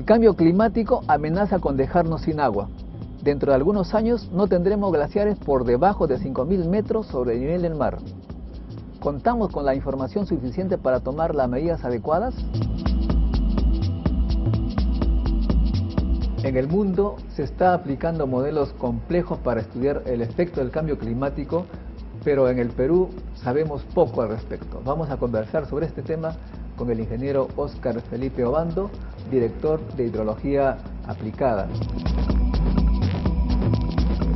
cambio climático amenaza con dejarnos sin agua. Dentro de algunos años no tendremos glaciares por debajo de 5.000 metros sobre el nivel del mar. ¿Contamos con la información suficiente para tomar las medidas adecuadas? En el mundo se está aplicando modelos complejos para estudiar el efecto del cambio climático, pero en el Perú sabemos poco al respecto. Vamos a conversar sobre este tema con el ingeniero Óscar Felipe Obando, director de Hidrología Aplicada.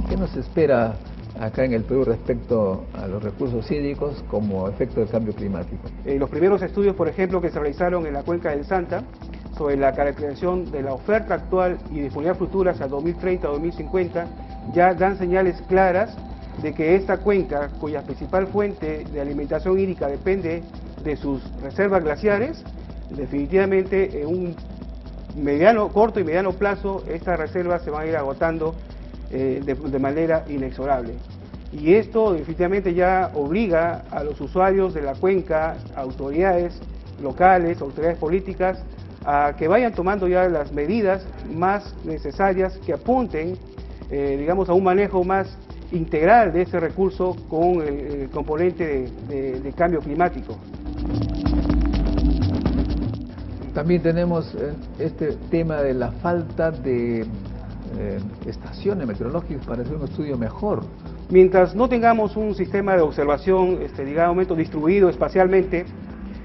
¿Qué nos espera acá en el Perú respecto a los recursos hídricos como efecto del cambio climático? Los primeros estudios, por ejemplo, que se realizaron en la cuenca del Santa sobre la caracterización de la oferta actual y disponibilidad futura hacia 2030-2050 ya dan señales claras de que esta cuenca, cuya principal fuente de alimentación hídrica depende de sus reservas glaciares, definitivamente en un corto y mediano plazo estas reservas se van a ir agotando de manera inexorable. Y esto definitivamente ya obliga a los usuarios de la cuenca, autoridades locales, autoridades políticas, a que vayan tomando ya las medidas más necesarias que apunten, digamos, a un manejo más integral de este recurso con el componente de cambio climático. También tenemos este tema de la falta de estaciones meteorológicas para hacer un estudio mejor. Mientras no tengamos un sistema de observación, digamos, distribuido espacialmente,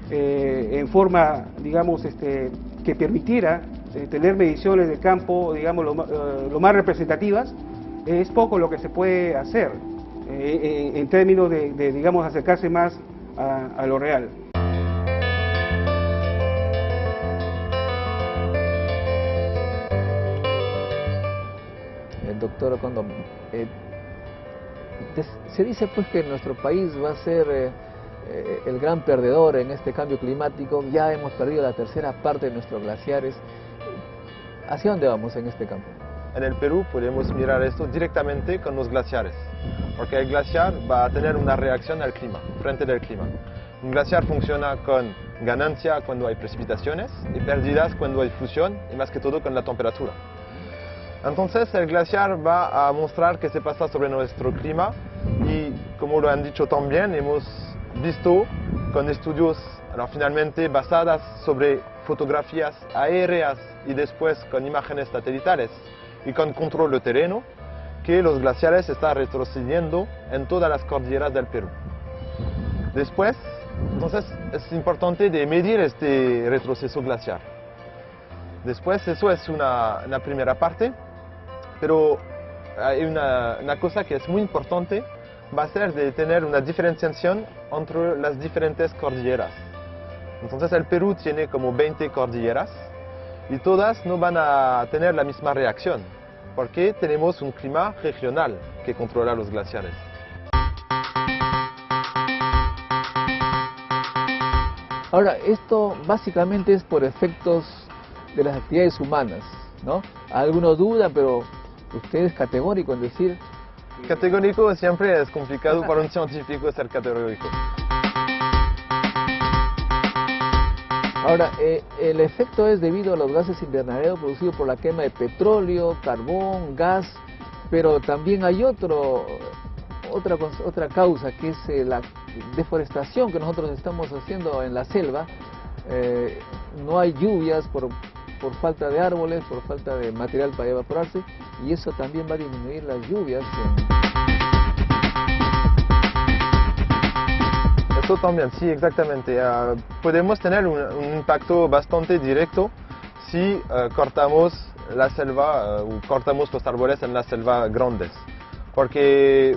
en forma, digamos, que permitiera tener mediciones de campo, digamos, lo más representativas, es poco lo que se puede hacer en términos de, digamos, acercarse más a lo real. Doctor Ocondo, se dice pues que nuestro país va a ser el gran perdedor en este cambio climático. Ya hemos perdido la tercera parte de nuestros glaciares. ¿Hacia dónde vamos en este campo? En el Perú podemos mirar esto directamente con los glaciares, porque el glaciar va a tener una reacción al clima, frente del clima. Un glaciar funciona con ganancia cuando hay precipitaciones y pérdidas cuando hay fusión, y más que todo con la temperatura. Entonces el glaciar va a mostrar qué se pasa sobre nuestro clima y, como lo han dicho también, hemos visto con estudios finalmente basadas sobre fotografías aéreas y después con imágenes satelitales y con control de terreno, que los glaciares están retrocediendo en todas las cordilleras del Perú. Después, entonces, es importante de medir este retroceso glaciar. Después, eso es una primera parte, pero hay una cosa que es muy importante, va a ser de tener una diferenciación entre las diferentes cordilleras. Entonces, el Perú tiene como 20 cordilleras y todas no van a tener la misma reacción, porque tenemos un clima regional que controla los glaciares. Ahora, esto básicamente es por efectos de las actividades humanas, ¿no? Algunos dudan, pero usted es categórico en decir... Categórico siempre es complicado para un científico ser categórico. Ahora, el efecto es debido a los gases invernaderos producidos por la quema de petróleo, carbón, gas, pero también hay otra causa, que es la deforestación que nosotros estamos haciendo en la selva. No hay lluvias por falta de árboles, por falta de material para evaporarse, y eso también va a disminuir las lluvias. Eso también, sí, exactamente. Podemos tener un impacto bastante directo si cortamos la selva o cortamos los árboles en las selvas grandes, porque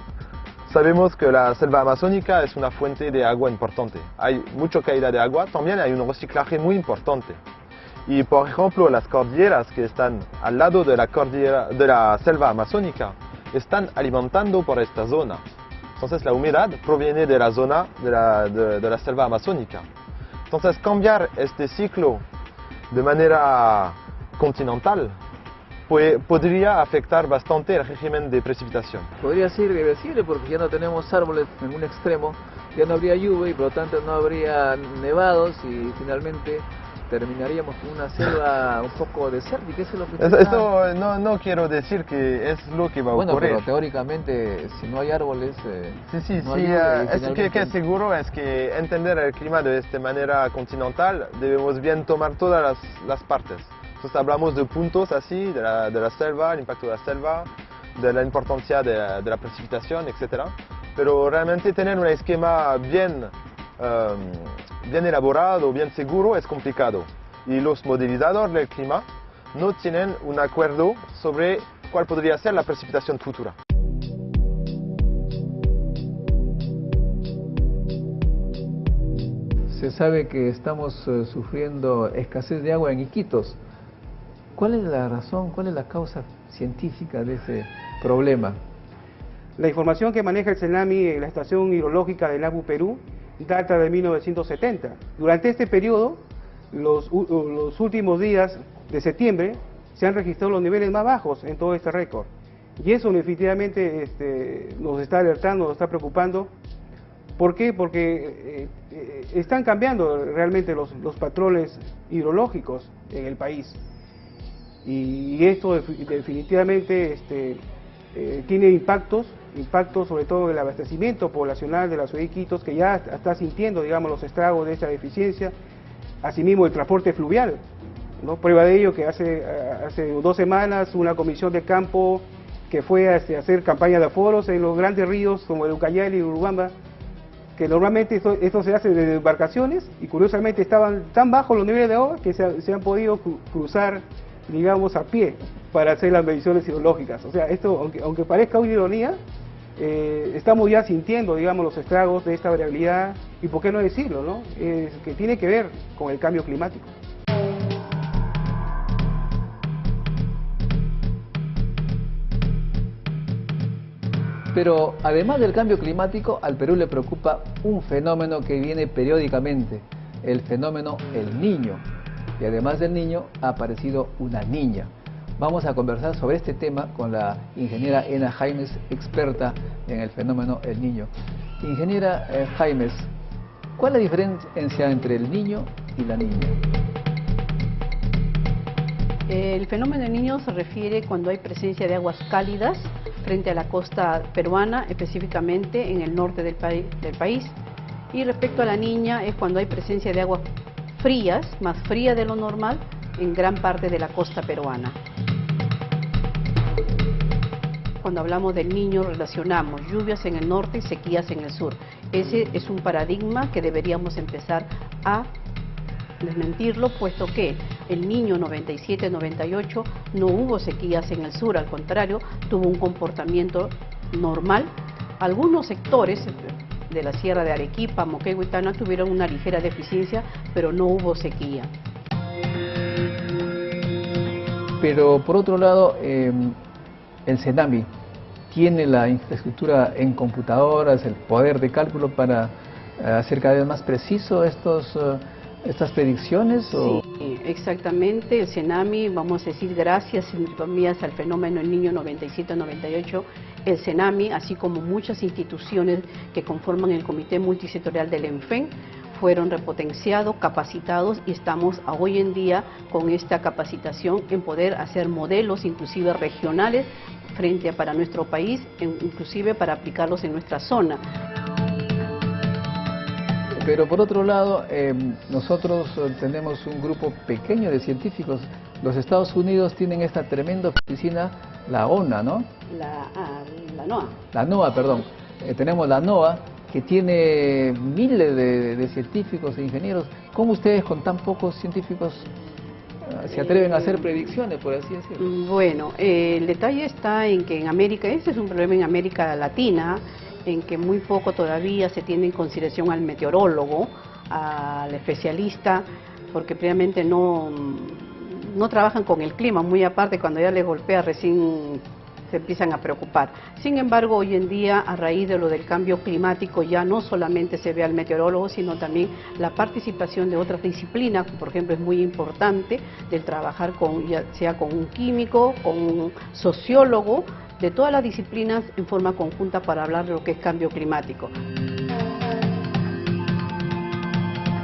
sabemos que la selva amazónica es una fuente de agua importante. Hay mucha caída de agua, también hay un reciclaje muy importante. Y por ejemplo, las cordilleras que están al lado de la selva amazónica están alimentando por esta zona. Entonces la humedad proviene de la zona de la selva amazónica. Entonces cambiar este ciclo de manera continental podría afectar bastante el régimen de precipitación. Podría ser irreversible porque ya no tenemos árboles en un extremo, ya no habría lluvia y por lo tanto no habría nevados y finalmente terminaríamos con una selva un poco desértica. ¿Eso es lo que Esto no quiero decir que es lo que va a ocurrir. Bueno, pero teóricamente, si no hay árboles... Sí, no hay lluvia, y eso que es seguro es que entender el clima de esta manera continental debemos bien tomar todas las partes. Entonces hablamos de puntos así, de la selva, el impacto de la selva, de la importancia de la precipitación, etc. Pero realmente tener un esquema bien elaborado, bien seguro, es complicado. Y los modelizadores del clima no tienen un acuerdo sobre cuál podría ser la precipitación futura. Se sabe que estamos sufriendo escasez de agua en Iquitos. ¿Cuál es la razón, cuál es la causa científica de ese problema? La información que maneja el CENAMI en la estación hidrológica de Nabu, Perú, data de 1970. Durante este periodo, los últimos días de septiembre, se han registrado los niveles más bajos en todo este récord. Y eso definitivamente nos está alertando, nos está preocupando. ¿Por qué? Porque están cambiando realmente los patrones hidrológicos en el país. Y esto definitivamente tiene impactos sobre todo en el abastecimiento poblacional de la ciudad de Iquitos, que ya está sintiendo, digamos, los estragos de esta deficiencia. Asimismo, el transporte fluvial, ¿no? Prueba de ello que hace 2 semanas una comisión de campo que fue a hacer campaña de aforos en los grandes ríos como el Ucayali y el Urubamba, que normalmente esto se hace desde embarcaciones, y curiosamente estaban tan bajos los niveles de agua que se han podido cruzar, digamos, a pie para hacer las mediciones hidrológicas. O sea, esto, aunque parezca una ironía, estamos ya sintiendo, digamos, los estragos de esta variabilidad, y por qué no decirlo, ¿no? Que tiene que ver con el cambio climático. Pero además del cambio climático, al Perú le preocupa un fenómeno que viene periódicamente, el fenómeno El Niño. Y además del niño, ha aparecido una niña. Vamos a conversar sobre este tema con la ingeniera Ena Jaimes, experta en el fenómeno El Niño. Ingeniera Jaimes, ¿cuál es la diferencia entre el niño y la niña? El fenómeno del Niño se refiere cuando hay presencia de aguas cálidas frente a la costa peruana, específicamente en el norte del país. Y respecto a la niña, es cuando hay presencia de aguas frías, más fría de lo normal, en gran parte de la costa peruana. Cuando hablamos del Niño, relacionamos lluvias en el norte y sequías en el sur. Ese es un paradigma que deberíamos empezar a desmentirlo, puesto que el Niño 97-98 no hubo sequías en el sur, al contrario, tuvo un comportamiento normal. Algunos sectores de la sierra de Arequipa, Moquegua y Tacna tuvieron una ligera deficiencia, pero no hubo sequía. Pero por otro lado, el CENAMI tiene la infraestructura en computadoras, el poder de cálculo para hacer cada vez más preciso estas predicciones. Sí, exactamente. El CENAMI, vamos a decir, gracias entre comillas al fenómeno El Niño 97-98, el CENAMI, así como muchas instituciones que conforman el Comité Multisectorial del ENFEN, fueron repotenciados, capacitados, y estamos hoy en día con esta capacitación en poder hacer modelos inclusive regionales para nuestro país, inclusive para aplicarlos en nuestra zona. Pero por otro lado, nosotros tenemos un grupo pequeño de científicos. Los Estados Unidos tienen esta tremenda oficina, la ONA, ¿no? La NOAA. La NOAA, perdón. Tenemos la NOAA, que tiene miles de científicos e ingenieros. ¿Cómo ustedes con tan pocos científicos se atreven a hacer predicciones, por así decirlo? Bueno, el detalle está en que en América, ese es un problema en América Latina, en que muy poco todavía se tiene en consideración al meteorólogo, al especialista, porque previamente no trabajan con el clima, muy aparte cuando ya les golpea recién se empiezan a preocupar. Sin embargo, hoy en día, a raíz de lo del cambio climático, ya no solamente se ve al meteorólogo, sino también la participación de otras disciplinas. Por ejemplo, es muy importante del trabajar ya sea con un químico, con un sociólogo, de todas las disciplinas en forma conjunta para hablar de lo que es cambio climático.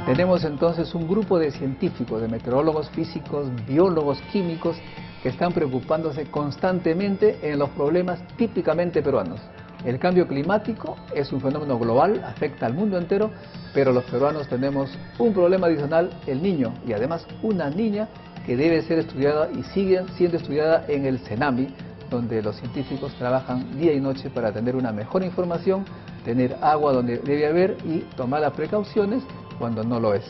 Tenemos entonces un grupo de científicos, de meteorólogos físicos, biólogos, químicos, que están preocupándose constantemente en los problemas típicamente peruanos. El cambio climático es un fenómeno global, afecta al mundo entero, pero los peruanos tenemos un problema adicional, el niño, y además una niña que debe ser estudiada y sigue siendo estudiada en el CENAMI, donde los científicos trabajan día y noche para tener una mejor información, tener agua donde debe haber y tomar las precauciones cuando no lo es.